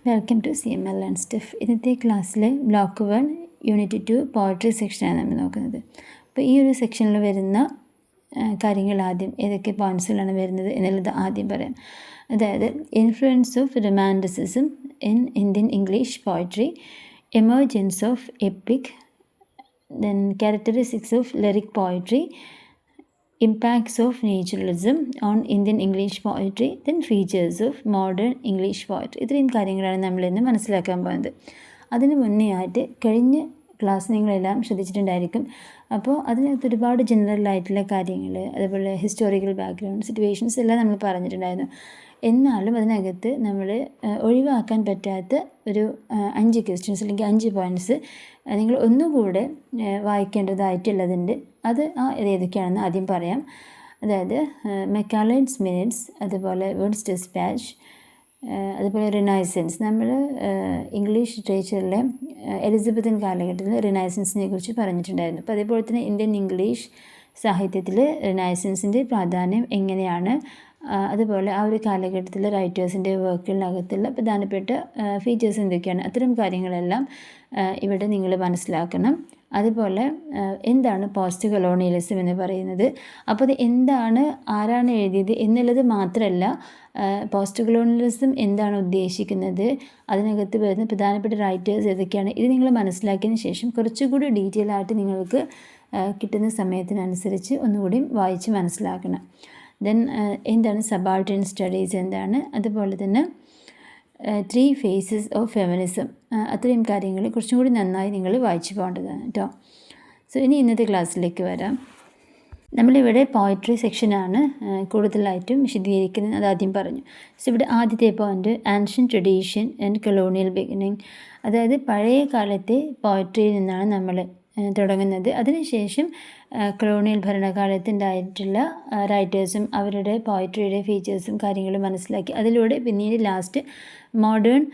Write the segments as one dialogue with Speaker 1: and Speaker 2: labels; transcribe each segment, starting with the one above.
Speaker 1: Welcome to CML Learn Stuff. ഇന്നത്തെ ക്ലാസ്സിൽ block 1 unit 2 poetry സെക്ഷനാണ് നമ്മൾ നോക്കുന്നത്. അപ്പോൾ ഈ ഒരു സെക്ഷനിൽ വരുന്ന കാര്യങ്ങൾ ആദ്യം ഏതൊക്കെ പോയിൻറ്റ്സുകളാണ് വരുന്നത് എന്നുള്ളത് ആദ്യം പറയാം. അതായത് influence of romanticism in Indian English poetry, emergence of EPIC, then characteristics of lyric poetry, impacts of naturalism on Indian English poetry, then features of modern English poetry. ഇത്രയും കാര്യങ്ങളാണ് നമ്മളിന്ന് മനസ്സിലാക്കാൻ പോകുന്നത്. അതിന് മുന്നേ ആയിട്ട് കഴിഞ്ഞ ക്ലാസ് നിങ്ങളെല്ലാം ശ്രദ്ധിച്ചിട്ടുണ്ടായിരിക്കും. അപ്പോൾ അതിനകത്ത് ഒരുപാട് ജനറൽ ആയിട്ടുള്ള കാര്യങ്ങൾ, അതുപോലെ ഹിസ്റ്റോറിക്കൽ ബാക്ക്ഗ്രൗണ്ട്, സിറ്റുവേഷൻസ് എല്ലാം നമ്മൾ പറഞ്ഞിട്ടുണ്ടായിരുന്നു. എന്നാലും അതിനകത്ത് നമ്മൾ ഒഴിവാക്കാൻ പറ്റാത്ത ഒരു 5 ക്വസ്റ്റ്യൻസ് അല്ലെങ്കിൽ 5 പോയിൻറ്റ്സ് നിങ്ങൾ ഒന്നുകൂടെ വായിക്കേണ്ടതായിട്ടുള്ളതുണ്ട്. അത് ഏതൊക്കെയാണെന്ന് ആദ്യം പറയാം. അതായത് മെക്കാലേഡ്സ് മിനിറ്റ്സ്, അതുപോലെ വേർഡ്സ് ഡിസ്പാച്ച്, അതുപോലെ റിനൈസൻസ്. നമ്മൾ ഇംഗ്ലീഷ് ലിറ്ററേച്ചറിലെ എലിസബത്തൻ കാലഘട്ടത്തിൽ റിനൈസൻസിനെ കുറിച്ച് പറഞ്ഞിട്ടുണ്ടായിരുന്നു. അപ്പോൾ അതേപോലെ തന്നെ ഇന്ത്യൻ ഇംഗ്ലീഷ് സാഹിത്യത്തിൽ റിനൈസൻസിൻ്റെ പ്രാധാന്യം എങ്ങനെയാണ്, അതുപോലെ ആ ഒരു കാലഘട്ടത്തിലെ റൈറ്റേഴ്സിൻ്റെ വർക്കുകളിനകത്തുള്ള പ്രധാനപ്പെട്ട ഫീച്ചേഴ്സ് എന്തൊക്കെയാണ്, അത്തരം കാര്യങ്ങളെല്ലാം ഇവിടെ നിങ്ങൾ മനസ്സിലാക്കണം. അതുപോലെ എന്താണ് പോസ്റ്റ് കൊളോണിയലിസം എന്ന് പറയുന്നത്, അപ്പോൾ അത് എന്താണ്, ആരാണ് എഴുതിയത് എന്നുള്ളത് മാത്രമല്ല, പോസ്റ്റ് കൊളോണിയലിസം എന്താണ് ഉദ്ദേശിക്കുന്നത്, അതിനകത്ത് വരുന്ന പ്രധാനപ്പെട്ട റൈറ്റേഴ്സ് ഏതൊക്കെയാണ്, ഇത് നിങ്ങൾ മനസ്സിലാക്കിയതിന് ശേഷം കുറച്ചുകൂടി ഡീറ്റെയിൽ ആയിട്ട് നിങ്ങൾക്ക് കിട്ടുന്ന സമയത്തിനനുസരിച്ച് ഒന്നുകൂടി വായിച്ച് മനസ്സിലാക്കണം. ദെൻ എന്താണ് സബാൾട്ടൻ സ്റ്റഡീസ് എന്താണ്, അതുപോലെ തന്നെ 3 ഫേസസ് ഓഫ് ഫെമിനിസം, അത്രയും കാര്യങ്ങൾ കുറച്ചും കൂടി നന്നായി നിങ്ങൾ വായിച്ചു പോകേണ്ടതാണ് കേട്ടോ. സോ ഇനി ഇന്നത്തെ ക്ലാസ്സിലേക്ക് വരാം. നമ്മളിവിടെ പോയട്രി സെക്ഷനാണ് കൂടുതലായിട്ടും വിശദീകരിക്കുന്നത്, അതാദ്യം പറഞ്ഞു. സോ ഇവിടെ ആദ്യത്തെ point ancient tradition and colonial beginning, അതായത് പഴയ കാലത്തെ പോയട്രിയിൽ നിന്നാണ് നമ്മൾ തുടങ്ങുന്നത്. അതിനുശേഷം കൊളോണിയൽ ഭരണകാലത്തുണ്ടായിട്ടുള്ള റൈറ്റേഴ്സും അവരുടെ പോയട്രിയുടെ ഫീച്ചേഴ്സും കാര്യങ്ങളും മനസ്സിലാക്കി അതിലൂടെ പിന്നീട് ലാസ്റ്റ് മോഡേൺ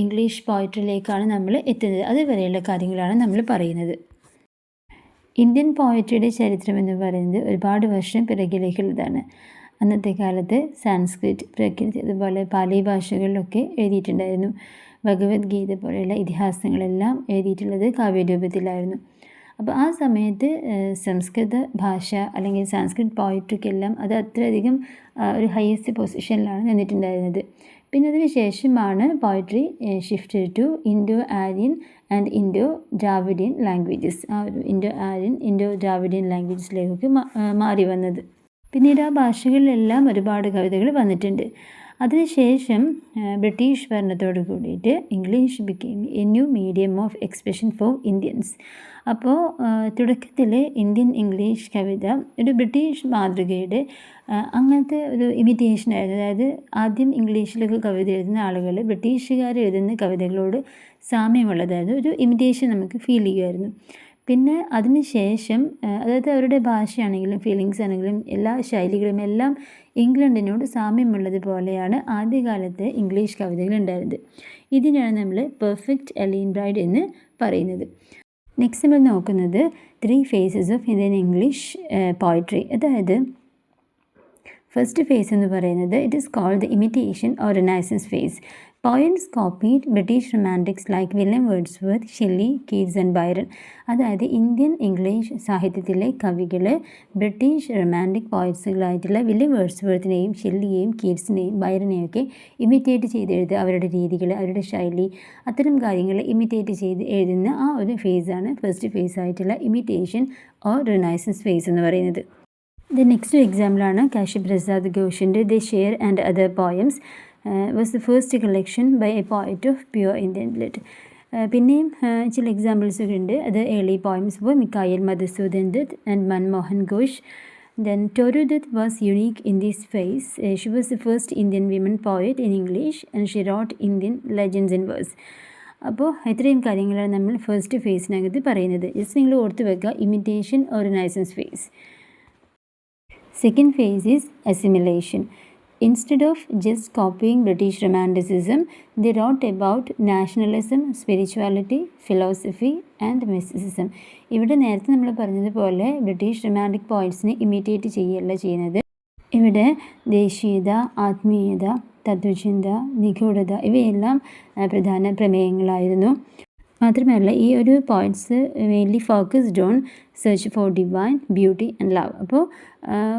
Speaker 1: ഇംഗ്ലീഷ് പോയട്രിയിലേക്കാണ് നമ്മൾ എത്തുന്നത്. അതുവരെയുള്ള കാര്യങ്ങളാണ് നമ്മൾ പറയുന്നത്. ഇന്ത്യൻ പോയട്രിയുടെ ചരിത്രം എന്ന് പറയുന്നത് ഒരുപാട് വർഷം പിറകിലേക്കുള്ളതാണ്. അന്നത്തെ കാലത്ത് സാൻസ്ക്രിറ്റ്, പ്രകൃതി, അതുപോലെ പാലി ഭാഷകളിലൊക്കെ എഴുതിയിട്ടുണ്ടായിരുന്നു. ഭഗവത്ഗീത പോലെയുള്ള ഇതിഹാസങ്ങളെല്ലാം എഴുതിയിട്ടുള്ളത് കാവ്യരൂപത്തിലായിരുന്നു. അപ്പോൾ ആ സമയത്ത് സംസ്കൃത ഭാഷ അല്ലെങ്കിൽ സാൻസ്ക്രിറ്റ് പോയട്രിക്കെല്ലാം അത് അത്രയധികം ഒരു ഹയസ്റ്റ് പൊസിഷനിലാണ് നിന്നിട്ടുണ്ടായിരുന്നത്. പിന്നെ അതിന് ശേഷമാണ് poetry shift to Indo Aryan and Indo Dravidian languages, ആ ഒരു ഇൻഡോ ആര്യൻ ഇൻഡോ ദ്രാവിഡിയൻ ലാംഗ്വേജസിലേക്ക് മാറി വന്നത്. പിന്നീട് ആ ഭാഷകളിലെല്ലാം ഒരുപാട് കവിതകൾ വന്നിട്ടുണ്ട്. അതിനുശേഷം ബ്രിട്ടീഷ് ഭരണത്തോട് കൂടിയിട്ട് English became A new medium of expression for Indians. അപ്പോൾ തുടക്കത്തിൽ ഇന്ത്യൻ ഇംഗ്ലീഷ് കവിത ഒരു ബ്രിട്ടീഷ് മാതൃകയുടെ അങ്ങനത്തെ ഒരു ഇമിറ്റേഷൻ ആയിരുന്നു. അതായത് ആദ്യം ഇംഗ്ലീഷിലൊക്കെ കവിത എഴുതുന്ന ആളുകൾ ബ്രിട്ടീഷുകാർ എഴുതുന്ന കവിതകളോട് സാമ്യമുള്ളതായിരുന്നു, ഒരു ഇമിറ്റേഷൻ നമുക്ക് ഫീൽ ചെയ്യുമായിരുന്നു. പിന്നെ അതിന് ശേഷം അതായത് അവരുടെ ഭാഷയാണെങ്കിലും ഫീലിങ്സ് ആണെങ്കിലും എല്ലാ ശൈലികളും എല്ലാം ഇംഗ്ലണ്ടിനോട് സാമ്യമുള്ളതുപോലെയാണ് ആദ്യകാലത്ത് ഇംഗ്ലീഷ് കവിതകൾ ഉണ്ടായിരുന്നത്. ഇതിനാണ് നമ്മൾ പെർഫെക്റ്റ് എലീൻ ബ്രൈഡ് എന്ന് പറയുന്നത്. നെക്സ്റ്റ് നമ്മൾ നോക്കുന്നത് 3 phases of Indian English poetry. അതായത് ഫസ്റ്റ് ഫേസ് എന്ന് പറയുന്നത് it is called the imitation or renaissance phase. Poets copied British romantics like William Wordsworth, Shelley, Keats and Byron. അതായത് ഇന്ത്യൻ ഇംഗ്ലീഷ് സാഹിത്യത്തിലെ കവികൾ ബ്രിട്ടീഷ് റൊമാൻറ്റിക് പോയറ്റ്സുകളായിട്ടുള്ള William വേർഡ്സ്വർത്തിനെയും ഷെല്ലിയെയും കീറ്റ്സിനെയും ബൈറനെയൊക്കെ ഇമിറ്റേറ്റ് ചെയ്ത് എഴുതുക, അവരുടെ രീതികൾ, അവരുടെ ശൈലി, അത്തരം കാര്യങ്ങൾ ഇമിറ്റേറ്റ് ചെയ്ത് എഴുതുന്ന ആ ഒരു ഫേസാണ് ഫസ്റ്റ് ഫേസ് ആയിട്ടുള്ള ഇമിറ്റേഷൻ ഓർ റിനൈസൻസ് ഫേസ് എന്ന് പറയുന്നത്. ദ നെക്സ്റ്റ് എക്സാമ്പിളാണ് കാശി പ്രസാദ് ഘോഷിൻ്റെ the Shair and other poems was the first collection by a poet of pure Indian blood. പിന്നെയും ചില എക്സാമ്പിൾസ് ഒക്കെ ഉണ്ട്. അത് early poems for Michael Madhusudan Dutt and Manmohan Ghosh. Then Toru Dutt was unique in this phase. She was the first Indian women poet in English and Xi rote Indian legends in verse. അപ്പോൾ ഇത്രയും കാര്യങ്ങളാണ് നമ്മൾ first ഫേസിനകത്ത് പറയുന്നത്. ജസ്റ്റ് നിങ്ങൾ ഓർത്ത് വെക്കുക, imitation or renaissance phase. Second phase is assimilation. Instead of just copying British Romanticism, they wrote about nationalism, spirituality, philosophy and mysticism. ഇവിടെ നേരത്തെ നമ്മൾ പറഞ്ഞതുപോലെ ബ്രിട്ടീഷ് റൊമാൻറ്റിക് പോയിറ്റ്സിനെ ഇമിറ്റേറ്റ് ചെയ്യുകയല്ല ചെയ്യുന്നത്. ഇവിടെ ദേശീയത, ആത്മീയത, തത്വചിന്ത, നിഗൂഢത ഇവയെല്ലാം പ്രധാന പ്രമേയങ്ങളായിരുന്നു. മാത്രമല്ല ഈ ഒരു points mainly focused on search for divine beauty and love. അപ്പോൾ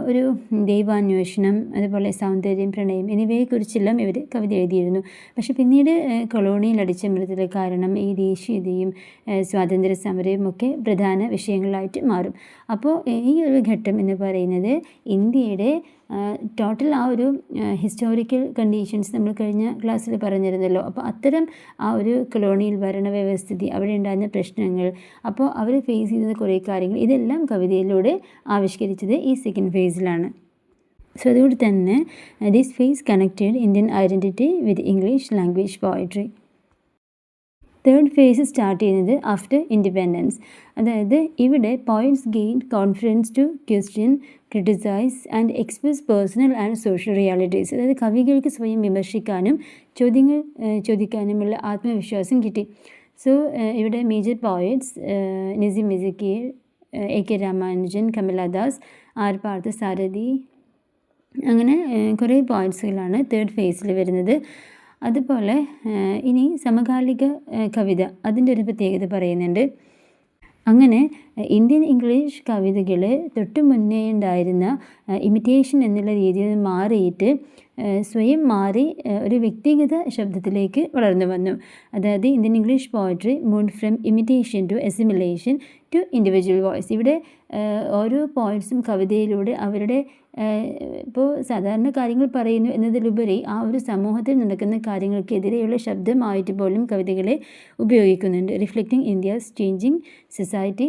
Speaker 1: ഒരു ദൈവാന്വേഷണം, അതുപോലെ സൗന്ദര്യം, പ്രണയം എന്നിവയെക്കുറിച്ചെല്ലാം ഇവർ കവിത എഴുതിയിരുന്നു. പക്ഷെ പിന്നീട് കൊളോണിയൽ അടിച്ചമർത്തൽ കാരണം ഈ ദേശീയതയും സ്വാതന്ത്ര്യ സമരവും ഒക്കെ പ്രധാന വിഷയങ്ങളായിട്ട് മാറും. അപ്പോൾ ഈ ഒരു ഘട്ടം എന്ന് പറയുന്നത് ഇന്ത്യയുടെ ടോട്ടൽ ആ ഒരു ഹിസ്റ്റോറിക്കൽ കണ്ടീഷൻസ് നമ്മൾ കഴിഞ്ഞ ക്ലാസ്സിൽ പറഞ്ഞിരുന്നല്ലോ. അപ്പോൾ അത്തരം ആ ഒരു കൊളോണിയൽ ഭരണ വ്യവസ്ഥിതി, അവിടെ ഉണ്ടായിരുന്ന പ്രശ്നങ്ങൾ, അപ്പോൾ അവർ ഫേസ് ചെയ്യുന്ന കുറേ കാര്യങ്ങൾ, ഇതെല്ലാം കവിതയിലൂടെ ആവിഷ്കരിച്ചത് ഈ സെക്കൻഡ് ഫേസിലാണ്. സോ അതുകൊണ്ട് തന്നെ this phase connected Indian identity with English language poetry. Third phase start ചെയ്യുന്നത് ആഫ്റ്റർ ഇൻഡിപെൻഡൻസ്. അതായത് ഇവിടെ poets gain confidence to question, criticise and express personal and social realities. അതായത് കവികൾക്ക് സ്വയം വിമർശിക്കാനും ചോദ്യങ്ങൾ ചോദിക്കാനുമുള്ള ആത്മവിശ്വാസം കിട്ടി. സോ ഇവിടെ major poets Nissim Ezekiel, A K. Ramanujan, Kamala Das, R Parthasarathy, അങ്ങനെ കുറേ പോയിൻറ്റ്സുകളാണ് തേർഡ് ഫേസിൽ വരുന്നത്. അതുപോലെ ഇനി സമകാലിക കവിത, അതിൻ്റെ ഒരു പ്രത്യേകത പറയുന്നുണ്ട്. അങ്ങനെ ഇന്ത്യൻ ഇംഗ്ലീഷ് കവിതകൾ തൊട്ട് മുന്നേ ഉണ്ടായിരുന്ന ഇമിറ്റേഷൻ എന്നുള്ള രീതിയിൽ മാറിയിട്ട് സ്വയം മാറി ഒരു വ്യക്തിഗത ശബ്ദത്തിലേക്ക് വളർന്നു വന്നു. അതായത് Indian English poetry move from imitation to assimilation to individual voice. ഇവിടെ ഓരോ പോയിൻറ്റ്സും കവിതയിലൂടെ അവരുടെ ഇപ്പോൾ സാധാരണ കാര്യങ്ങൾ പറയുന്നു എന്നതിലുപരി ആ ഒരു സമൂഹത്തിൽ നടക്കുന്ന കാര്യങ്ങൾക്കെതിരെയുള്ള ശബ്ദമായിട്ട് പോലും കവിതകളെ ഉപയോഗിക്കുന്നുണ്ട്. Reflecting India's changing society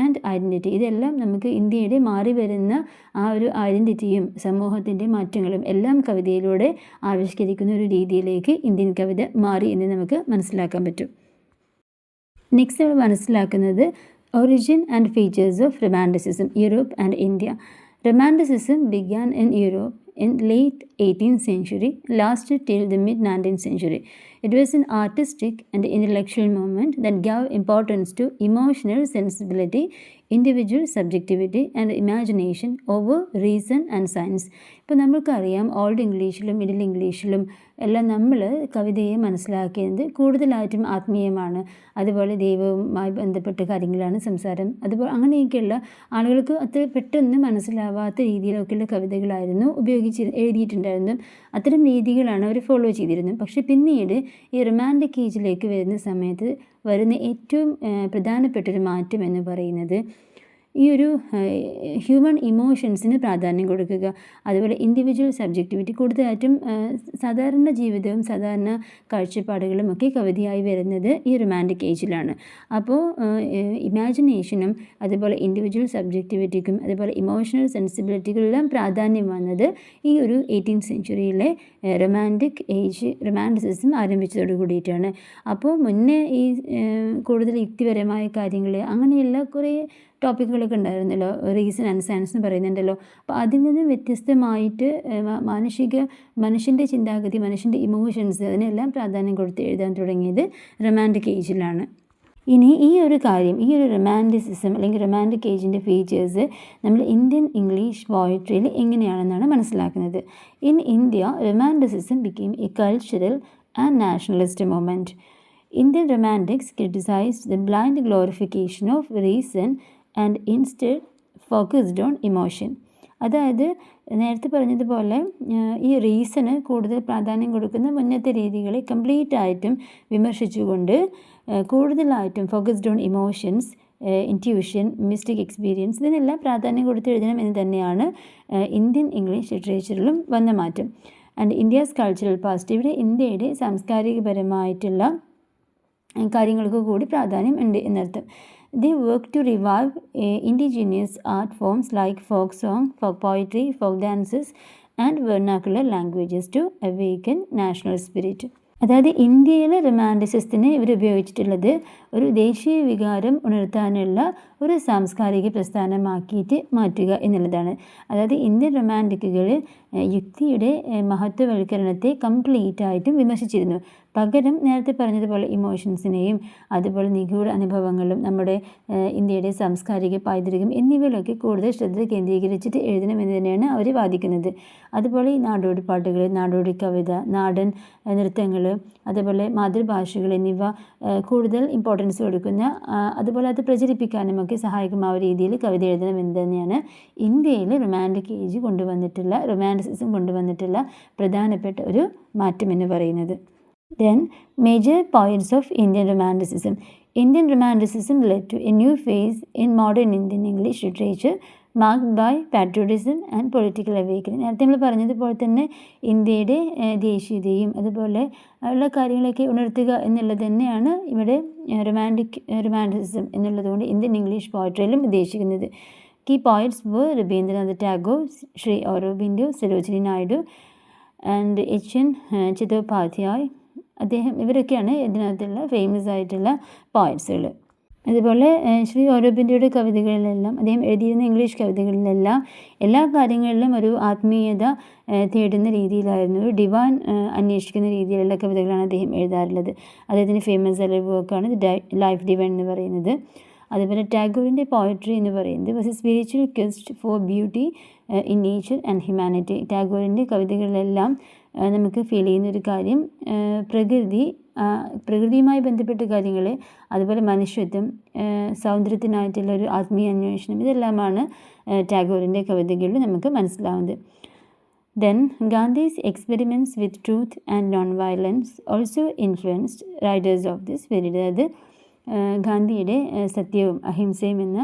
Speaker 1: and identity. ഇതെല്ലാം നമുക്ക് ഇന്ത്യയുടെ മാറി വരുന്ന ആ ഒരു ഐഡൻറ്റിറ്റിയും സമൂഹത്തിൻ്റെ മാറ്റങ്ങളും എല്ലാം കവിതയിലൂടെ ആവിഷ്കരിക്കുന്ന ഒരു രീതിയിലേക്ക് ഇന്ത്യൻ കവിത മാറി എന്ന് നമുക്ക് മനസ്സിലാക്കാൻ പറ്റും. നെക്സ്റ്റ് നമ്മൾ മനസ്സിലാക്കുന്നത് origin and features of romanticism, Europe and India. Romanticism began in Europe in late 18th century, lasted till the mid-19th century. It was an artistic and intellectual movement that gave importance to emotional sensibility, individual subjectivity and imagination over reason and science. ഇപ്പോൾ നമ്മൾക്കറിയാം old ഇംഗ്ലീഷിലും middle ഇംഗ്ലീഷിലും എല്ലാം നമ്മൾ കവിതയെ മനസ്സിലാക്കിയത് കൂടുതലായിട്ടും ആത്മീയമാണ്. അതുപോലെ ദൈവവുമായി ബന്ധപ്പെട്ട കാര്യങ്ങളാണ് സംസാരം. അതുപോലെ അങ്ങനെയൊക്കെയുള്ള ആളുകൾക്ക് അത്ര പെട്ടെന്ന് മനസ്സിലാവാത്ത രീതിയിലൊക്കെയുള്ള കവിതകളായിരുന്നു എഴുതിയിട്ടുണ്ടായിരുന്നു. അത്തരം രീതികളാണ് അവർ ഫോളോ ചെയ്തിരുന്നത്. പക്ഷേ പിന്നീട് ഈ റൊമാൻറ്റിക് ഏജിലേക്ക് വരുന്ന സമയത്ത് വരുന്ന ഏറ്റവും പ്രധാനപ്പെട്ടൊരു മാറ്റം എന്ന് പറയുന്നത് ഈ ഒരു ഹ്യൂമൻ ഇമോഷൻസിന് പ്രാധാന്യം കൊടുക്കുക, അതുപോലെ ഇൻഡിവിജ്വൽ സബ്ജക്റ്റിവിറ്റി, കൂടുതലായിട്ടും സാധാരണ ജീവിതവും സാധാരണ കാഴ്ചപ്പാടുകളും ഒക്കെ കവിതയായി വരുന്നത് ഈ റൊമാൻറ്റിക് ഏജിലാണ്. അപ്പോൾ ഇമാജിനേഷനും അതുപോലെ ഇൻഡിവിജ്വൽ സബ്ജക്റ്റിവിറ്റിക്കും അതുപോലെ ഇമോഷണൽ സെൻസിബിലിറ്റികളെല്ലാം പ്രാധാന്യം വന്നത് ഈ ഒരു 18th സെഞ്ച്വറിയിലെ റൊമാൻറ്റിക് ഏജ്, റൊമാൻറ്റിസിസം ആരംഭിച്ചതോട് കൂടിയിട്ടാണ്. അപ്പോൾ മുന്നേ ഈ കൂടുതൽ യുക്തിപരമായ കാര്യങ്ങൾ അങ്ങനെയുള്ള കുറേ ടോപ്പിക്കുകളൊക്കെ ഉണ്ടായിരുന്നല്ലോ, റീസൺ ആൻഡ് സയൻസ് എന്ന് പറയുന്നുണ്ടല്ലോ. അപ്പോൾ അതിൽ നിന്ന് വ്യത്യസ്തമായിട്ട് മനുഷ്യൻ്റെ ചിന്താഗതി, മനുഷ്യൻ്റെ ഇമോഷൻസ്, അതിനെല്ലാം പ്രാധാന്യം കൊടുത്ത് എഴുതാൻ തുടങ്ങിയത് റൊമാൻറ്റിക് ഏജിലാണ്. ഇനി ഈ ഒരു കാര്യം, ഈ ഒരു റൊമാൻറ്റിസിസം അല്ലെങ്കിൽ റൊമാൻറ്റിക് ഏജിൻ്റെ ഫീച്ചേഴ്സ് നമ്മൾ ഇന്ത്യൻ ഇംഗ്ലീഷ് പോയട്രിയിൽ എങ്ങനെയാണെന്നാണ് മനസ്സിലാക്കുന്നത്. In India romanticism became A cultural and nationalist movement. Indian romantics criticized the blind glorification of reason and instead focused on emotion. അതായത് നേരത്തെ പറഞ്ഞതുപോലെ ഈ റീസണ് കൂടുതൽ പ്രാധാന്യം കൊടുക്കുന്ന മുന്നത്തെ രീതികളെ കംപ്ലീറ്റ് ആയിട്ടും വിമർശിച്ചുകൊണ്ട് കൂടുതലായിട്ടും focused on emotions, intuition, mystic experience, ഇതിനെല്ലാം പ്രാധാന്യം കൊടുത്ത് എഴുതണം എന്ന് തന്നെയാണ് ഇന്ത്യൻ ഇംഗ്ലീഷ് ലിറ്ററേച്ചറിലും വന്ന മാറ്റം. ആൻഡ് ഇന്ത്യാസ് കൾച്ചറൽ പാസ്റ്റ്, ഇവിടെ ഇന്ത്യയുടെ സാംസ്കാരികപരമായിട്ടുള്ള കാര്യങ്ങൾക്ക് കൂടി പ്രാധാന്യം ഉണ്ട് എന്നർത്ഥം. They work to revive indigenous art forms like folk song, folk poetry, folk dances and vernacular languages to awaken national spirit. അതായത് ഇന്ത്യയിലെ റൊമാൻറ്റിസിസത്തിന് ഇവർ ഉപയോഗിച്ചിട്ടുള്ളത് ഒരു ദേശീയ വികാരം ഉണർത്താനുള്ള ഒരു സാംസ്കാരിക പ്രസ്ഥാനമാക്കിയിട്ട് മാറ്റുക എന്നുള്ളതാണ്. അതായത് ഇന്ത്യൻ റൊമാൻറ്റിക്കുകൾ യുക്തിയുടെ മഹത്വവൽക്കരണത്തെ കംപ്ലീറ്റ് ആയിട്ടും വിമർശിച്ചിരുന്നു. പകരം നേരത്തെ പറഞ്ഞതുപോലെ ഇമോഷൻസിനെയും അതുപോലെ നിഗൂഢ അനുഭവങ്ങളും നമ്മുടെ ഇന്ത്യയുടെ സാംസ്കാരിക പൈതൃകം എന്നിവയിലൊക്കെ കൂടുതൽ ശ്രദ്ധ കേന്ദ്രീകരിച്ചിട്ട് എഴുതണമെന്ന് തന്നെയാണ് അവർ വാദിക്കുന്നത്. അതുപോലെ ഈ നാടോടി പാട്ടുകൾ, നാടോടി കവിത, നാടൻ നൃത്തങ്ങൾ, അതുപോലെ മാതൃഭാഷകൾ എന്നിവ കൂടുതൽ ഇമ്പോർട്ടൻസ് കൊടുക്കുന്ന, അതുപോലെ അത് പ്രചരിപ്പിക്കാനുമൊക്കെ സഹായകമായ രീതിയിൽ കവിത എഴുതണമെന്ന് തന്നെയാണ് ഇന്ത്യയിൽ റൊമാൻറ്റിസിസം കൊണ്ടുവന്നിട്ടുള്ള പ്രധാനപ്പെട്ട ഒരു മാറ്റമെന്ന് പറയുന്നത്. Then, major points of Indian Romanticism. Indian Romanticism led to a new phase in modern Indian English literature marked by patriotism and political awakening. നേരത്തെ നമ്മൾ പറഞ്ഞതുപോലെ തന്നെ ഇന്ത്യയുടെ ദേശീയതയും അതുപോലെ ഉള്ള കാര്യങ്ങളൊക്കെ ഉണർത്തുക എന്നുള്ളത് തന്നെയാണ് ഇവിടെ റൊമാൻറ്റിസിസം എന്നുള്ളതുകൊണ്ട് ഇന്ത്യൻ ഇംഗ്ലീഷ് പോയട്രിയിലും ഉദ്ദേശിക്കുന്നത്. Key poets were Rabindranath Tagore, Sri Aurobindo, Sarojini Naidu and H.N. Chattopadhyay. ഇവരൊക്കെയാണ് ഇതിനകത്തുള്ള ഫേമസ് ആയിട്ടുള്ള പോയിറ്റ്സുകൾ. അതുപോലെ ശ്രീ അറബിന്ദോയുടെ കവിതകളിലെല്ലാം, അദ്ദേഹം എഴുതിയിരുന്ന ഇംഗ്ലീഷ് കവിതകളിലെല്ലാം എല്ലാ കാര്യങ്ങളിലും ഒരു ആത്മീയത തേടുന്ന രീതിയിലായിരുന്നു, ഒരു ഡിവൈൻ അന്വേഷിക്കുന്ന രീതിയിലുള്ള കവിതകളാണ് അദ്ദേഹം എഴുതാറുള്ളത്. അദ്ദേഹത്തിൻ്റെ ഫേമസ് ആയ വർക്കാണ് ലൈഫ് ഡിവൈൻ എന്ന് പറയുന്നത്. അതുപോലെ ടാഗോറിൻ്റെ പോയട്രി എന്ന് പറയുന്നത് was A spiritual quest for beauty in nature and humanity. ടാഗോറിൻ്റെ കവിതകളിലെല്ലാം നമുക്ക് ഫീൽ ചെയ്യുന്നൊരു കാര്യം പ്രകൃതിയുമായി ബന്ധപ്പെട്ട കാര്യങ്ങൾ, അതുപോലെ മനുഷ്യത്വം, സൗന്ദര്യത്തിനായിട്ടുള്ള ഒരു ആത്മീയ അന്വേഷണം, ഇതെല്ലാമാണ് ടാഗോറിൻ്റെ കവിതകളിൽ നമുക്ക് മനസ്സിലാവുന്നത്. Then, Gandhi's experiments with truth and non-violence also influenced writers of this period. അതായത് ഗാന്ധിയുടെ സത്യവും അഹിംസയും എന്ന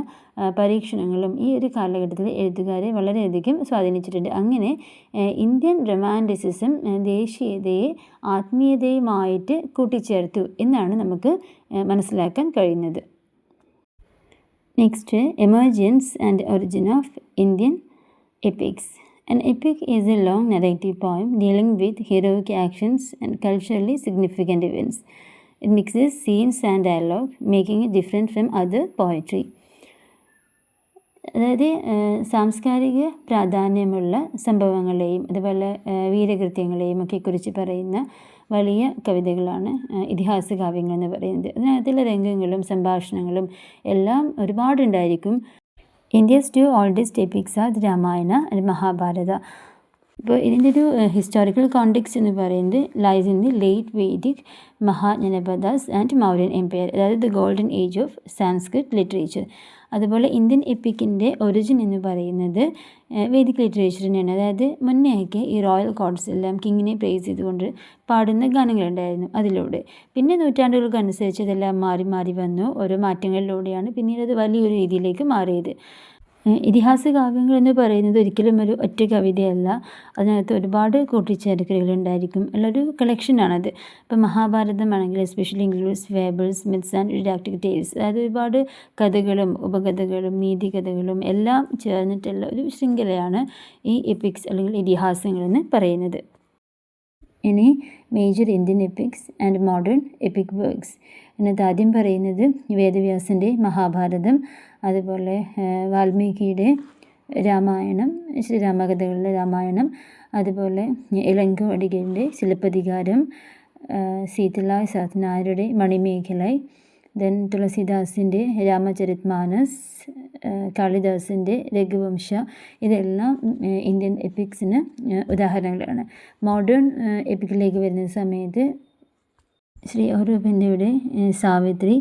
Speaker 1: പരീക്ഷണങ്ങളും ഈ ഒരു കാലഘട്ടത്തിൽ എഴുത്തുകാരെ വളരെയധികം സ്വാധീനിച്ചിട്ടുണ്ട്. അങ്ങനെ ഇന്ത്യൻ റൊമാൻറ്റിസിസം ദേശീയതയെ ആത്മീയതയുമായിട്ട് കൂട്ടിച്ചേർത്തു എന്നാണ് നമുക്ക് മനസ്സിലാക്കാൻ കഴിയുന്നത്. Next, emergence and origin of Indian epics. An epic is a long narrative poem dealing with heroic actions and culturally significant events. It mixes scenes and dialogue, making it different from other poetry. അതായത് സാംസ്കാരിക പ്രാധാന്യമുള്ള സംഭവങ്ങളെയും അതുപോലെ വീരകൃത്യങ്ങളെയും ഒക്കെ കുറിച്ച് പറയുന്ന വലിയ കവിതകളാണ് ഇതിഹാസ കാവ്യങ്ങൾ എന്ന് പറയുന്നത്. അതിനകത്തുള്ള രംഗങ്ങളും സംഭാഷണങ്ങളും എല്ലാം ഒരുപാടുണ്ടായിരിക്കും. India's two oldest epics are the Ramayana and Mahabharata. ഇപ്പോൾ ഇതിൻ്റെ ഒരു ഹിസ്റ്റോറിക്കൽ കോണ്ടെക്സ്റ്റ് എന്ന് പറയുന്നത് lies in the late Vedic Mahajanapadas and Mauryan empire, അതായത് the golden age of Sanskrit literature. അതുപോലെ ഇന്ത്യൻ എപ്പിക്കിൻ്റെ ഒറിജിൻ എന്ന് പറയുന്നത് വേദിക് ലിറ്ററേച്ചർ തന്നെയാണ്. അതായത് മുന്നേയൊക്കെ ഈ റോയൽ കോഡ്സ് എല്ലാം കിങ്ങിനെ പ്രേസ് ചെയ്തുകൊണ്ട് പാടുന്ന ഗാനങ്ങളുണ്ടായിരുന്നു അതിലൂടെ. പിന്നെ നൂറ്റാണ്ടുകൾക്കനുസരിച്ച് ഇതെല്ലാം മാറി മാറി വന്നു. ഓരോ മാറ്റങ്ങളിലൂടെയാണ് പിന്നീട് അത് വലിയൊരു രീതിയിലേക്ക് മാറിയത്. ഇതിഹാസ കാവ്യങ്ങൾ എന്ന് പറയുന്നത് ഒരിക്കലും ഒരു ഒറ്റ കവിതയല്ല, അതിനകത്ത് ഒരുപാട് കൂട്ടിച്ചേർക്കലുകളുണ്ടായിരിക്കും, ഉള്ളൊരു കളക്ഷനാണത്. ഇപ്പം മഹാഭാരതമാണെങ്കിൽ especially includes fables, myths and didactic tales. അതായത് ഒരുപാട് കഥകളും ഉപകഥകളും നീതികഥകളും എല്ലാം ചേർന്നിട്ടുള്ള ഒരു ശൃംഖലയാണ് ഈ എപ്പിക്സ് അല്ലെങ്കിൽ ഇതിഹാസങ്ങളെന്ന് പറയുന്നത്. ഇനി major Indian epics and modern EPIC works. അതിനകത്ത് ആദ്യം പറയുന്നത് വേദവ്യാസൻ്റെ മഹാഭാരതം, അതുപോലെ വാൽമീകിയുടെ രാമായണം, ശ്രീരാമകഥകളിലെ രാമായണം, അതുപോലെ ഇളങ്കോവടികളുടെ സിലപ്പതികാരം, സീതലായ് സത്നായരുടെ മണിമേഖലൈ, ദെൻ തുളസിദാസിൻ്റെ രാമചരിത്മാനസ്, കാളിദാസിൻ്റെ രഘുവംശ, ഇതെല്ലാം ഇന്ത്യൻ എപ്പിക്സിന് ഉദാഹരണങ്ങളാണ്. മോഡേൺ എപ്പിക്കിലേക്ക് വരുന്ന സമയത്ത് ശ്രീ അറബിന്ദോയുടെ സാവിത്രി,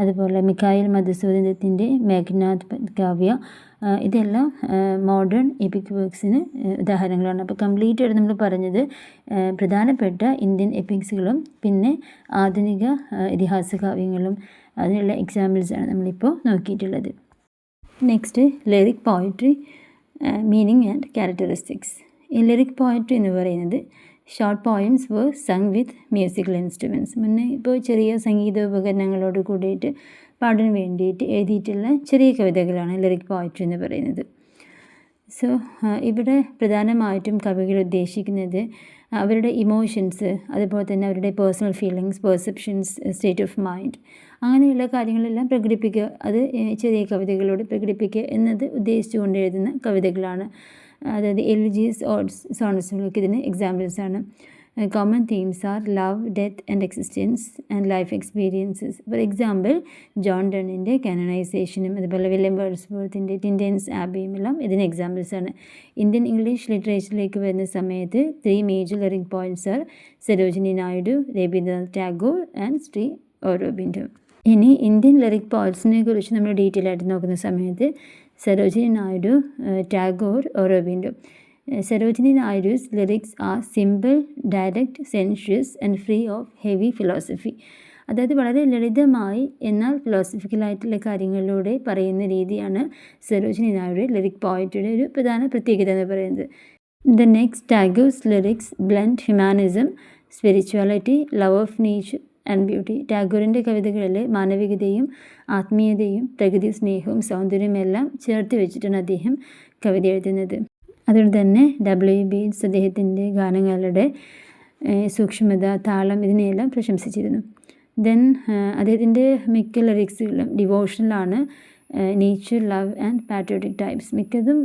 Speaker 1: അതുപോലെ മിഖായിൽ മധുസൂദനത്തിൻ്റെ മേഘനാഥ് കാവ്യ, ഇതെല്ലാം മോഡേൺ എപ്പിക് വർക്ക്സിന് ഉദാഹരണങ്ങളാണ്. അപ്പോൾ കംപ്ലീറ്റ് ആയിട്ട് നമ്മൾ പറഞ്ഞത് പ്രധാനപ്പെട്ട ഇന്ത്യൻ എപ്പിക്സുകളും പിന്നെ ആധുനിക ഇതിഹാസ കാവ്യങ്ങളും അതിനുള്ള എക്സാമ്പിൾസാണ് നമ്മളിപ്പോൾ നോക്കിയിട്ടുള്ളത്. Next, lyric poetry, meaning and characteristics. ഈ ലിറിക് പോയട്രി എന്ന് പറയുന്നത് short poems were sung with musical instruments. മുന്നേ ഇപ്പോൾ ചെറിയ സംഗീത ഉപകരണങ്ങളോട് കൂടിയിട്ട് പാടാൻ വേണ്ടിയിട്ട് എഴുതിയിട്ടുള്ള ചെറിയ കവിതകളാണ് ലിറിക് പോയട്രി എന്ന് പറയുന്നത്. സോ ഇവിടെ പ്രധാനമായിട്ടും കവികൾ ഉദ്ദേശിക്കുന്നത് അവരുടെ ഇമോഷൻസ്, അതുപോലെ തന്നെ അവരുടെ personal feelings, perceptions, state of mind, അങ്ങനെയുള്ള കാര്യങ്ങളെല്ലാം പ്രകടിപ്പിക്കുക, അത് ചെറിയ കവിതകളോട് പ്രകടിപ്പിക്കുക എന്നത് ഉദ്ദേശിച്ചുകൊണ്ട് എഴുതുന്ന കവിതകളാണ്. അതായത് എലിജീസ് ഓഡ്സ് സോണസുകളൊക്കെ ഇതിന് എക്സാമ്പിൾസാണ്. common themes are love, death and existence and life experiences. For example, John ഡണ്ണിൻ്റെ കാനണൈസേഷനും അതുപോലെ വില്യം വേർഡ്സ്വർത്തിൻ്റെ ടിൻഡൻസ് ആബിയും എല്ലാം ഇതിന് എക്സാമ്പിൾസാണ്. ഇന്ത്യൻ ഇംഗ്ലീഷ് ലിറ്ററേച്ചറിലേക്ക് വരുന്ന സമയത്ത് 3 major lyric poets are Sarojini Naidu, Rabindranath Tagore and Sri Aurobindo. ഇനി ഇന്ത്യൻ ലിറിക് പോയിറ്റ്സിനെ കുറിച്ച് നമ്മൾ ഡീറ്റെയിൽ ആയിട്ട് നോക്കുന്ന സമയത്ത് Sarojini Naidu, Tagore, ഓരോബിന്ദു. Sarojini Naidu's lyrics are simple, direct, sensuous and free of heavy philosophy. അതായത് വളരെ ലളിതമായി എന്നാൽ ഫിലോസഫിക്കലായിട്ടുള്ള കാര്യങ്ങളിലൂടെ പറയുന്ന രീതിയാണ് സരോജിനി നായിഡുടെ ലിറിക് പോയട്രിയുടെ ഒരു പ്രധാന പ്രത്യേകത എന്ന് പറയുന്നത്. The next Tagore's lyrics blend humanism, spirituality, love of nature and beauty. ടാഗോറിൻ്റെ കവിതകളിൽ മാനവികതയും ആത്മീയതയും പ്രകൃതി സ്നേഹവും സൗന്ദര്യവും എല്ലാം ചേർത്ത് വെച്ചിട്ടാണ് അദ്ദേഹം കവിത എഴുതുന്നത്. അതുകൊണ്ട് തന്നെ W.B. യേറ്റ്സ് അദ്ദേഹത്തിൻ്റെ ഗാനങ്ങളുടെ സൂക്ഷ്മത, താളം ഇതിനെയെല്ലാം പ്രശംസിച്ചിരുന്നു. ദെൻ അദ്ദേഹത്തിൻ്റെ മിക്ക ലിറിക്സുകളും ഡിവോഷണലാണ്, nature, love and patriotic types. മിക്കതും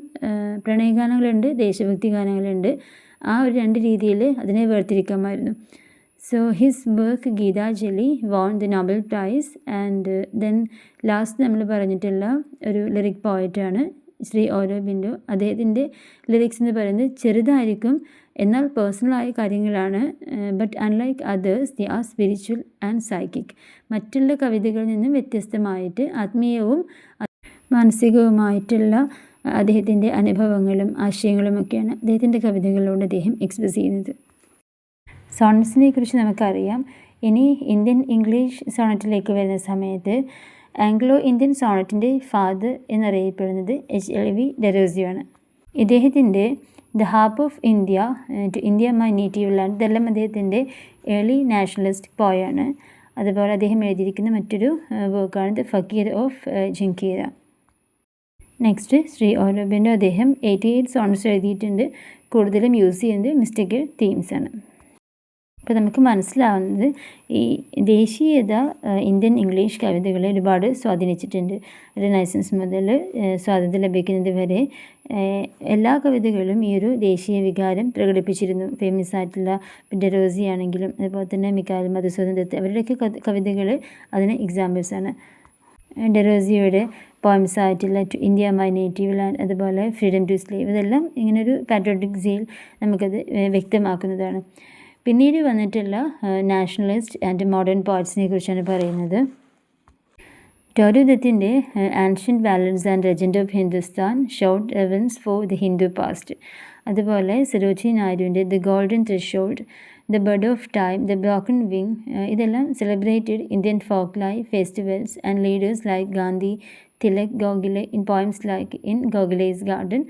Speaker 1: പ്രണയഗാനങ്ങളുണ്ട്, ദേശഭക്തി ഗാനങ്ങളുണ്ട്. ആ ഒരു 2 രീതിയിൽ അതിനെ വേർതിരിക്കാമായിരുന്നു. So his work Gitanjali won the Nobel prize. And then last നമ്മൾ പറഞ്ഞിട്ടുള്ള ഒരു ലിറിക് പോയറ്റാണ് ശ്രീ ഓരോബിന്ദു. അദ്ദേഹത്തിൻ്റെ ലിറിക്സ് എന്ന് പറയുന്നത് ചെറുതായിരിക്കും, എന്നാൽ പേഴ്സണലായ കാര്യങ്ങളാണ്. But unlike others they are spiritual and psychic. മറ്റുള്ള കവിതകളിൽ നിന്നും വ്യത്യസ്തമായിട്ട് ആത്മീയവും മാനസികവുമായിട്ടുള്ള അദ്ദേഹത്തിൻ്റെ അനുഭവങ്ങളും ആശയങ്ങളുമൊക്കെയാണ് അദ്ദേഹത്തിൻ്റെ കവിതകളിലൂടെ അദ്ദേഹം എക്സ്പ്രസ് ചെയ്യുന്നത്. സോണറ്റ്സിനെ കുറിച്ച് നമുക്കറിയാം. ഇനി ഇന്ത്യൻ ഇംഗ്ലീഷ് സോണറ്റിലേക്ക് വരുന്ന സമയത്ത് ആംഗ്ലോ ഇന്ത്യൻ സോണറ്റിൻ്റെ ഫാദർ എന്നറിയപ്പെടുന്നത് H.L.V. ഡെറോസിയോ ആണ്. ഇദ്ദേഹത്തിൻ്റെ the harp of India, to India my native land ഇതെല്ലാം അദ്ദേഹത്തിൻ്റെ ഏർലി നാഷണലിസ്റ്റ് പോയാണ്. അതുപോലെ അദ്ദേഹം എഴുതിയിരിക്കുന്ന മറ്റൊരു വർക്കാണ് the fakir of Jungheera. Next Sri Aurobindo. അദ്ദേഹം 88 സോണറ്റ്സ് എഴുതിയിട്ടുണ്ട്. കൂടുതലും യൂസ് ചെയ്യുന്നത് മിസ്റ്റൈക്കൽ തീംസാണ്. അപ്പോൾ നമുക്ക് മനസ്സിലാവുന്നത് ഈ ദേശീയത ഇന്ത്യൻ ഇംഗ്ലീഷ് കവിതകളെ ഒരുപാട് സ്വാധീനിച്ചിട്ടുണ്ട്. റിനൈസൻസ് മുതൽ സ്വാതന്ത്ര്യം ലഭിക്കുന്നത് വരെ എല്ലാ കവിതകളും ഈ ഒരു ദേശീയ വികാരം പ്രകടിപ്പിച്ചിരുന്നു. ഫേമസ് ആയിട്ടുള്ള ഡെറോസി ആണെങ്കിലും അതുപോലെ തന്നെ മിക്കാൽ മധുസൂദൻ ദത്ത് അവരുടെയൊക്കെ കവിതകൾ അതിന് എക്സാമ്പിൾസാണ്. ഡെറോസിയോയുടെ പോയിംസ് ആയിട്ടുള്ള to India my native land, അതുപോലെ ഫ്രീഡം ടു സ്ലേവ്, ഇതെല്ലാം ഇങ്ങനൊരു പാട്രിയോട്ടിക് സീൽ നമുക്കത് വ്യക്തമാക്കുന്നതാണ്. പിന്നീട് വന്നിട്ടുള്ള നാഷണലിസ്റ്റ് ആൻഡ് മോഡേൺ പോയിറ്റ്സിനെ കുറിച്ചാണ് പറയുന്നത്. ടോരു ദത്തിൻ്റെ ancient ballads and legend of Hindustan, short events for the Hindu past. അതുപോലെ സരോജിനി നായിഡുവിൻ്റെ the golden threshold, the bird of time, the broken wing, ഇതെല്ലാം celebrated Indian folk life festivals and leaders like Gandhi, Tilak, Gokhale in poems like in Gokhale's garden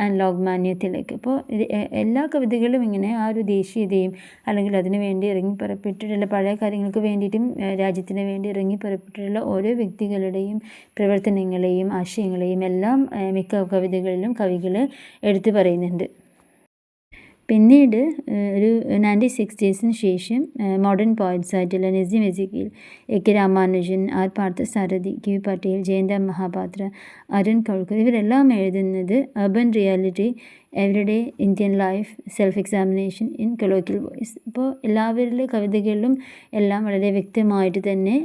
Speaker 1: and Lokmanya Tilak. അപ്പോൾ ഇത് എല്ലാ കവിതകളും ഇങ്ങനെ ആ ഒരു ദേശീയതയും അല്ലെങ്കിൽ അതിനു വേണ്ടി ഇറങ്ങി പുറപ്പെട്ടിട്ടുള്ള പഴയ കാര്യങ്ങൾക്ക് വേണ്ടിയിട്ടും രാജ്യത്തിന് വേണ്ടി ഇറങ്ങി പുറപ്പെട്ടിട്ടുള്ള ഓരോ വ്യക്തികളുടെയും പ്രവർത്തനങ്ങളെയും ആശയങ്ങളെയും എല്ലാം മിക്ക കവിതകളിലും കവികൾ എടുത്തു പറയുന്നുണ്ട്. പിന്നീട് ഒരു 1960s ശേഷം മോഡേൺ പോയിറ്റ്സ് ആയിട്ടുള്ള Nissim Ezekiel, A.K. Ramanujan, R Parthasarathy, Q. Patel, Jayanta Mahapatra, Arun Kolatkar ഇവരെല്ലാം എഴുതുന്നത് urban reality, everyday Indian life, self examination in colloquial voice. അപ്പോൾ എല്ലാവരിലെ കവിതകളിലും എല്ലാം വളരെ വ്യക്തമായിട്ട് തന്നെ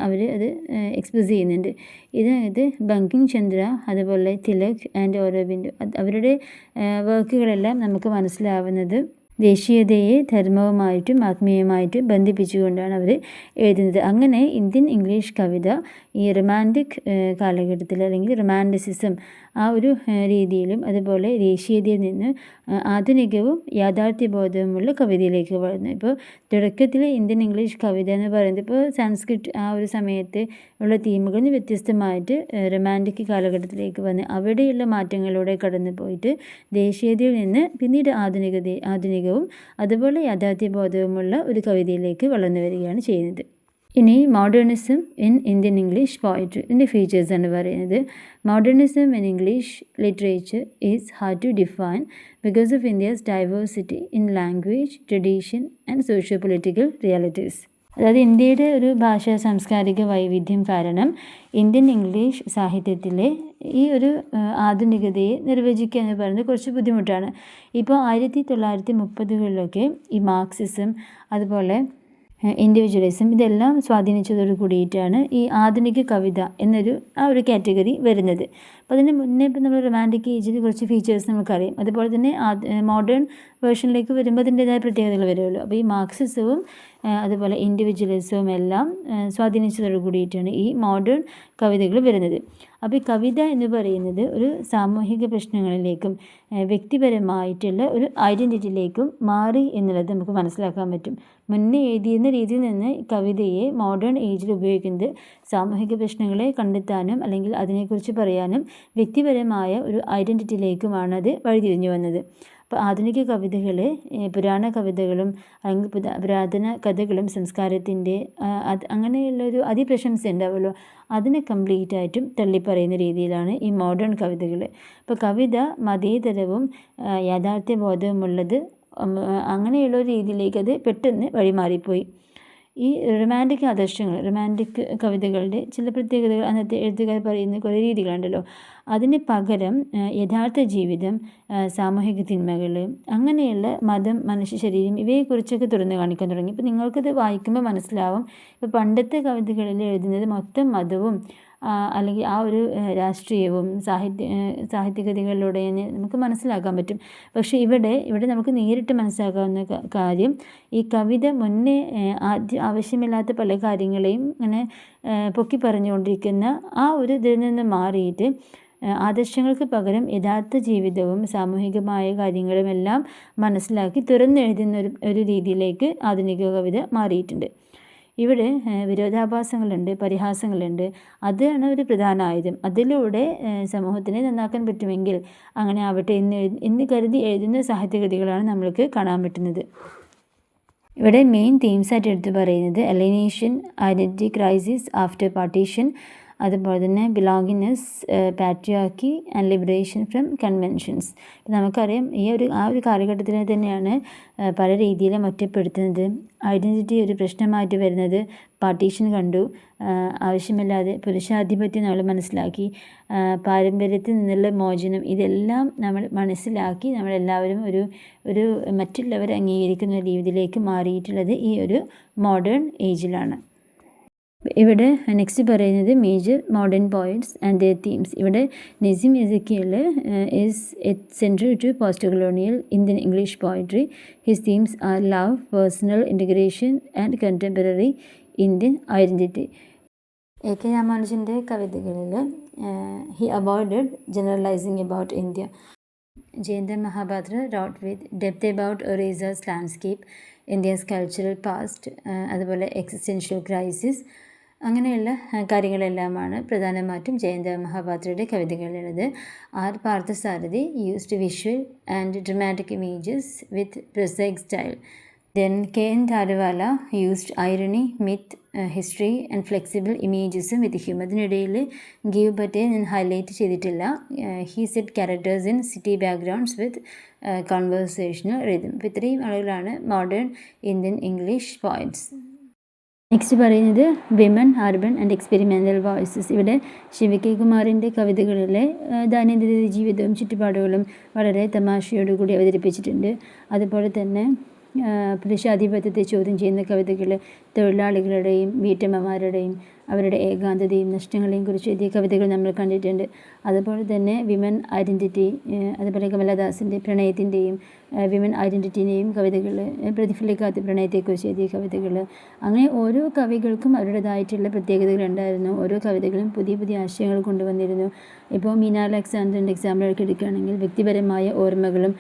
Speaker 1: അവർ അത് എക്സ്പ്രസ് ചെയ്യുന്നുണ്ട്. ഇതിനകത്ത് ബങ്കിം ചന്ദ്ര, അതുപോലെ തിലക് ആൻഡ് ഓരോബിന്ദു അവരുടെ വർക്കുകളെല്ലാം നമുക്ക് മനസ്സിലാവുന്നത് ദേശീയതയെ ധർമ്മവുമായിട്ടും ആത്മീയമായിട്ടും ബന്ധിപ്പിച്ചുകൊണ്ടാണ് അവർ എഴുതുന്നത്. അങ്ങനെ ഇന്ത്യൻ ഇംഗ്ലീഷ് കവിത ഈ റൊമാൻറ്റിക് കാലഘട്ടത്തിൽ അല്ലെങ്കിൽ റൊമാൻറ്റിസിസം ആ ഒരു രീതിയിലും അതുപോലെ ദേശീയതയിൽ നിന്ന് ആധുനികവും യാഥാർത്ഥ്യബോധവുമുള്ള കവിതയിലേക്ക് വളർന്നു. ഇപ്പോൾ തുടക്കത്തിൽ ഇന്ത്യൻ ഇംഗ്ലീഷ് കവിത എന്ന് പറയുന്നത് ഇപ്പോൾ സാൻസ്ക്രിറ്റ് ആ ഒരു സമയത്ത് ഉള്ള തീമുകളിൽ നിന്ന് വ്യത്യസ്തമായിട്ട് റൊമാൻറ്റിക് കാലഘട്ടത്തിലേക്ക് വന്ന് അവിടെയുള്ള മാറ്റങ്ങളിലൂടെ കടന്നു പോയിട്ട് ദേശീയതയിൽ നിന്ന് പിന്നീട് ആധുനികവും അതുപോലെ യാഥാർത്ഥ്യബോധവുമുള്ള ഒരു കവിതയിലേക്ക് വളർന്നു വരികയാണ് ചെയ്യുന്നത്. ഇനി modernism in Indian English poetry, ഇതിൻ്റെ ഫീച്ചേഴ്സാണ് പറയുന്നത്. Modernism in English literature is hard to define because of India's diversity in language, tradition and socio political realities. അതായത് ഇന്ത്യയുടെ ഒരു ഭാഷാ സാംസ്കാരിക വൈവിധ്യം കാരണം ഇന്ത്യൻ ഇംഗ്ലീഷ് സാഹിത്യത്തിലെ ഈ ഒരു ആധുനികതയെ നിർവചിക്കുക എന്ന് പറയുന്നത് കുറച്ച് ബുദ്ധിമുട്ടാണ്. ഇപ്പോൾ 1930കളിലൊക്കെ ഈ മാർക്സിസം അതുപോലെ ഇൻഡിവിജ്വലിസം ഇതെല്ലാം സ്വാധീനിച്ചതോട് കൂടിയിട്ടാണ് ഈ ആധുനിക കവിത എന്നൊരു ആ ഒരു കാറ്റഗറി വരുന്നത്. അപ്പോൾ അതിന് മുന്നേ ഇപ്പോൾ നമ്മൾ റൊമാൻറ്റിക് ഏജിൽ കുറച്ച് ഫീച്ചേഴ്സ് നമുക്കറിയാം. അതുപോലെ തന്നെ മോഡേൺ വേർഷനിലേക്ക് വരുമ്പോൾ അതിൻ്റേതായ പ്രത്യേകതകൾ വരുമല്ലോ. അപ്പോൾ ഈ മാർക്സിസവും അതുപോലെ ഇൻഡിവിജ്വലിസവും എല്ലാം സ്വാധീനിച്ചതോട് കൂടിയിട്ടാണ് ഈ മോഡേൺ കവിതകൾ വരുന്നത്. അപ്പോൾ ഈ കവിത എന്ന് പറയുന്നത് ഒരു സാമൂഹിക പ്രശ്നങ്ങളിലേക്കും വ്യക്തിപരമായിട്ടുള്ള ഒരു ഐഡൻറ്റിറ്റിയിലേക്കും മാറി എന്നുള്ളത് നമുക്ക് മനസ്സിലാക്കാൻ പറ്റും. മുന്നേ എഴുതിയിരുന്ന രീതിയിൽ നിന്ന് കവിതയെ മോഡേൺ ഏജിൽ ഉപയോഗിക്കുന്നത് സാമൂഹിക പ്രശ്നങ്ങളെ കണ്ടെത്താനും അല്ലെങ്കിൽ അതിനെക്കുറിച്ച് പറയാനും വ്യക്തിപരമായ ഒരു ഐഡൻറ്റിറ്റിയിലേക്കുമാണ് അത് വഴിതിരിഞ്ഞു വന്നത്. അപ്പോൾ ആധുനിക കവിതകൾ പുരാണ കവിതകളും അല്ലെങ്കിൽ പുരാതന കഥകളും സംസ്കാരത്തിൻ്റെ അങ്ങനെയുള്ളൊരു അതിപ്രശംസ ഉണ്ടാവുമല്ലോ, അതിനെ കംപ്ലീറ്റ് ആയിട്ടും തള്ളിപ്പറയുന്ന രീതിയിലാണ് ഈ മോഡേൺ കവിതകൾ. ഇപ്പോൾ കവിത മതേതരവും യാഥാർത്ഥ്യബോധവുമുള്ളത് അങ്ങനെയുള്ള ഒരു രീതിയിലേക്ക് അത് പെട്ടെന്ന് വഴിമാറിപ്പോയി. ഈ റൊമാൻറ്റിക് ആദർശങ്ങൾ, റൊമാൻറ്റിക് കവിതകളുടെ ചില പ്രത്യേകതകൾ അന്നത്തെ എഴുത്തുകാർ പറയുന്ന കുറേ രീതികളുണ്ടല്ലോ, അതിന് പകരം യഥാർത്ഥ ജീവിതം, സാമൂഹിക തിന്മകൾ, അങ്ങനെയുള്ള മതം, മനുഷ്യ ശരീരം ഇവയെക്കുറിച്ചൊക്കെ തുറന്നു കാണിക്കാൻ തുടങ്ങി. ഇപ്പോൾ നിങ്ങൾക്കത് വായിക്കുമ്പോൾ മനസ്സിലാവും, ഇപ്പോൾ പണ്ടത്തെ കവിതകളിൽ എഴുതുന്നത് മൊത്തം മതവും അല്ലെങ്കിൽ ആ ഒരു രാഷ്ട്രീയവും സാഹിത്യകൃതികളിലൂടെ നമുക്ക് മനസ്സിലാക്കാൻ പറ്റും. പക്ഷേ ഇവിടെ നമുക്ക് നേരിട്ട് മനസ്സിലാക്കാവുന്ന കാര്യം ഈ കവിത മുന്നേ ആവശ്യമില്ലാത്ത പല കാര്യങ്ങളെയും ഇങ്ങനെ പൊക്കി പറഞ്ഞുകൊണ്ടിരിക്കുന്ന ആ ഒരു ഇതിൽ നിന്ന് മാറിയിട്ട് ആദർശങ്ങൾക്ക് പകരം യഥാർത്ഥ ജീവിതവും സാമൂഹികമായ കാര്യങ്ങളും എല്ലാം മനസ്സിലാക്കി തുറന്നെഴുതുന്ന ഒരു രീതിയിലേക്ക് ആധുനിക കവിത മാറിയിട്ടുണ്ട്. ഇവിടെ വിരോധാഭാസങ്ങളുണ്ട്, പരിഹാസങ്ങളുണ്ട്. അതാണ് ഒരു പ്രധാന ആയുധം. അതിലൂടെ സമൂഹത്തിനെ നന്നാക്കാൻ പറ്റുമെങ്കിൽ അങ്ങനെ ആവട്ടെ എന്ന് കരുതി എഴുതുന്ന സാഹിത്യകൃതികളാണ് നമ്മൾക്ക് കാണാൻ പറ്റുന്നത്. ഇവിടെ മെയിൻ തീംസായിട്ട് എടുത്ത് പറയുന്നത് അലിനേഷൻ, ഐഡൻറ്റിറ്റി ക്രൈസിസ് ആഫ്റ്റർ പാർട്ടീഷൻ, അതുപോലെ തന്നെ belongingness, patriarchy and liberation from conventions. നമുക്കറിയാം ആ ഒരു കാലഘട്ടത്തിൽ തന്നെയാണ് പല രീതിയിലും ഒറ്റപ്പെടുത്തുന്നത്, ഐഡൻറ്റിറ്റി ഒരു പ്രശ്നമായിട്ട് വരുന്നത്. പാർട്ടീഷൻ കണ്ടു, ആവശ്യമില്ലാതെ പുരുഷാധിപത്യം നമ്മൾ മനസ്സിലാക്കി, പാരമ്പര്യത്തിൽ നിന്നുള്ള മോചനം, ഇതെല്ലാം നമ്മൾ മനസ്സിലാക്കി നമ്മളെല്ലാവരും ഒരു മറ്റുള്ളവരെ അംഗീകരിക്കുന്ന രീതിയിലേക്ക് മാറിയിട്ടുള്ളത് ഈ ഒരു മോഡേൺ ഏജിലാണ്. ഇവിടെ നെക്സ്റ്റ് പറയുന്നത് major modern poets and their themes. ഇവിടെ Nissim Ezekiel is central to post colonial Indian English poetry. His themes are love, personal integration and contemporary Indian identity. A K. രാമാനുജൻ്റെ കവിതകളിൽ he avoided generalizing about India. Jayanta Mahapatra wrote with depth about Orissas landscape, India's cultural past, അതുപോലെ existential crisis, അങ്ങനെയുള്ള കാര്യങ്ങളെല്ലാമാണ് പ്രധാനമായിട്ടും ജയന്ത മഹാപാത്രയുടെ കവിതകളിലുള്ളത്. R Parthasarathy used visual and dramatic images with prosaic style. Then K.N. Tharuvala used irony, myth, history and flexible imagism with humor. അതിനിടയിൽ give ബട്ടേ ഞാൻ highlight ചെയ്തിട്ടില്ല. He set characters in city backgrounds with conversational rhythm. അപ്പോൾ ഇത്രയും ആളുകളാണ് modern Indian English poets. Next പറയുന്നത് women, urban and experimental voices. ഇവിടെ Shiv K കുമാറിൻ്റെ കവിതകളിലെ ദൈനംദിന ജീവിതവും ചുറ്റുപാടുകളും വളരെ തമാശയോടുകൂടി അവതരിപ്പിച്ചിട്ടുണ്ട്. അതുപോലെ തന്നെ പുരുഷാധിപത്യത്തെ ചോദ്യം ചെയ്യുന്ന കവിതകൾ, തൊഴിലാളികളുടെയും വീട്ടമ്മമാരുടെയും അവരുടെ ഏകാന്തതയും നഷ്ടങ്ങളെയും കുറിച്ച് എഴുതിയ കവിതകൾ നമ്മൾ കണ്ടിട്ടുണ്ട്. അതുപോലെ തന്നെ വിമൻ ഐഡൻറ്റിറ്റി, അതുപോലെ കമലദാസിൻ്റെ പ്രണയത്തിൻ്റെയും വിമൻ ഐഡൻറ്റിറ്റിൻ്റെയും കവിതകൾ, പ്രതിഫലിക്കാത്ത പ്രണയത്തെക്കുറിച്ച് എഴുതിയ കവിതകൾ, അങ്ങനെ ഓരോ കവികൾക്കും അവരുടേതായിട്ടുള്ള പ്രത്യേകതകളുണ്ടായിരുന്നു. ഓരോ കവിതകളും പുതിയ പുതിയ ആശയങ്ങൾ കൊണ്ടുവന്നിരുന്നു. ഇപ്പോൾ മീന അലക്സാണ്ടറിൻ്റെ എക്സാമ്പിളൊക്കെ എടുക്കുകയാണെങ്കിൽ വ്യക്തിപരമായ ഓർമ്മകളും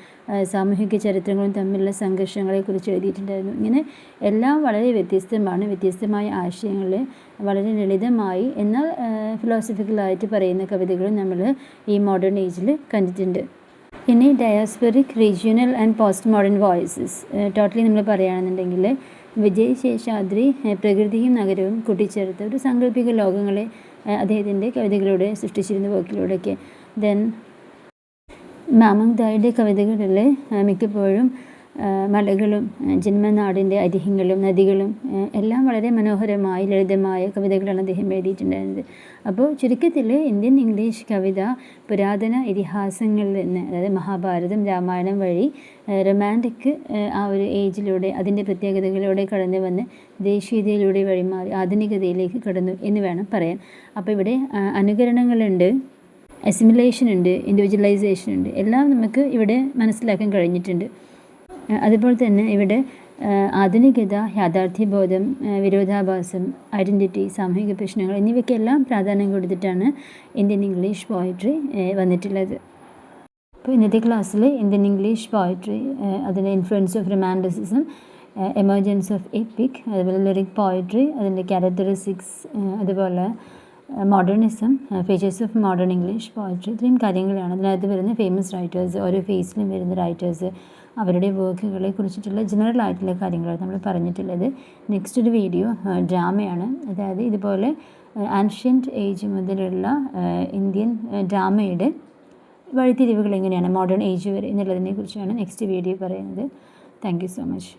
Speaker 1: സാമൂഹിക ചരിത്രങ്ങളും തമ്മിലുള്ള സംഘർഷങ്ങളെക്കുറിച്ച് എഴുതിയിട്ടുണ്ടായിരുന്നു. ഇങ്ങനെ എല്ലാം വളരെ വ്യത്യസ്തമാണ്. വ്യത്യസ്തമായ ആശയങ്ങൾ വളരെ ലളിതമായി എന്നാൽ ഫിലോസഫിക്കലായിട്ട് പറയുന്ന കവിതകളും നമ്മൾ ഈ മോഡേൺ ഏജിൽ കണ്ടിട്ടുണ്ട്. ഇനി diasporic, regional and post modern voices. Totally നമ്മൾ പറയുകയാണെന്നുണ്ടെങ്കിൽ വിജയ് ശേഷാദ്രി പ്രകൃതിയും നഗരവും കൂട്ടിച്ചേർത്ത ഒരു സാങ്കല്പിക ലോകങ്ങളെ അദ്ദേഹത്തിൻ്റെ കവിതകളിലൂടെ സൃഷ്ടിച്ചിരുന്ന വർക്കിലൂടെയൊക്കെ. ദെൻ മാമങ് ദായുടെ കവിതകളിൽ മിക്കപ്പോഴും മലകളും ജന്മനാടിൻ്റെ ഐതിഹ്യങ്ങളും നദികളും എല്ലാം വളരെ മനോഹരമായി ലളിതമായ കവിതകളാണ് അദ്ദേഹം എഴുതിയിട്ടുണ്ടായിരുന്നത്. അപ്പോൾ ചുരുക്കത്തിൽ ഇന്ത്യൻ ഇംഗ്ലീഷ് കവിത പുരാതന ഇതിഹാസങ്ങളിൽ നിന്ന്, അതായത് മഹാഭാരതം രാമായണം വഴി റൊമാൻറ്റിക് ആ ഒരു ഏജിലൂടെ അതിൻ്റെ പ്രത്യേകതകളിലൂടെ കടന്നു വന്ന് ദേശീയതയിലൂടെ വഴിമാറി ആധുനികതയിലേക്ക് കടന്നു എന്ന് വേണം പറയാൻ. അപ്പോൾ ഇവിടെ അനുകരണങ്ങളുണ്ട്, അസിമിലേഷൻ ഉണ്ട്, ഇൻഡിവിജ്വലൈസേഷൻ ഉണ്ട്, എല്ലാം നമുക്ക് ഇവിടെ മനസ്സിലാക്കാൻ കഴിഞ്ഞിട്ടുണ്ട്. അതുപോലെ തന്നെ ഇവിടെ ആധുനികത, യാഥാർത്ഥ്യബോധം, വിരോധാഭാസം, ഐഡൻറ്റിറ്റി, സാമൂഹിക പ്രശ്നങ്ങൾ എന്നിവയ്ക്കെല്ലാം പ്രാധാന്യം കൊടുത്തിട്ടാണ് ഇന്ത്യൻ ഇംഗ്ലീഷ് പോയട്രി വന്നിട്ടുള്ളത്. അപ്പോൾ ഇന്നത്തെ ക്ലാസ്സിൽ ഇന്ത്യൻ ഇംഗ്ലീഷ് പോയട്രി, അതിൻ്റെ influence of romanticism, emergence of EPIC, അതുപോലെ ലിറിക് പോയട്രി, അതിൻ്റെ ക്യാരക്ടറിസ്റ്റിക്സ്, അതുപോലെ modernism, features of modern English poetry, ഇത്രയും കാര്യങ്ങളാണ് അതിനകത്ത് വരുന്ന ഫേമസ് റൈറ്റേഴ്സ്, ഓരോ ഫേസിലും വരുന്ന റൈറ്റേഴ്സ്, അവരുടെ വർക്കുകളെ കുറിച്ചിട്ടുള്ള ജനറൽ ആയിട്ടുള്ള കാര്യങ്ങളാണ് നമ്മൾ പറഞ്ഞിട്ടുള്ളത്. നെക്സ്റ്റ് ഒരു വീഡിയോ ഡ്രാമയാണ്, അതായത് ഇതുപോലെ ആൻഷ്യൻറ്റ് ഏജ് മുതലുള്ള ഇന്ത്യൻ ഡ്രാമയുടെ വഴിത്തിരിവുകൾ എങ്ങനെയാണ് മോഡേൺ ഏജ് വരെ എന്നുള്ളതിനെ കുറിച്ചാണ് നെക്സ്റ്റ് വീഡിയോ പറയുന്നത്. Thank you so much.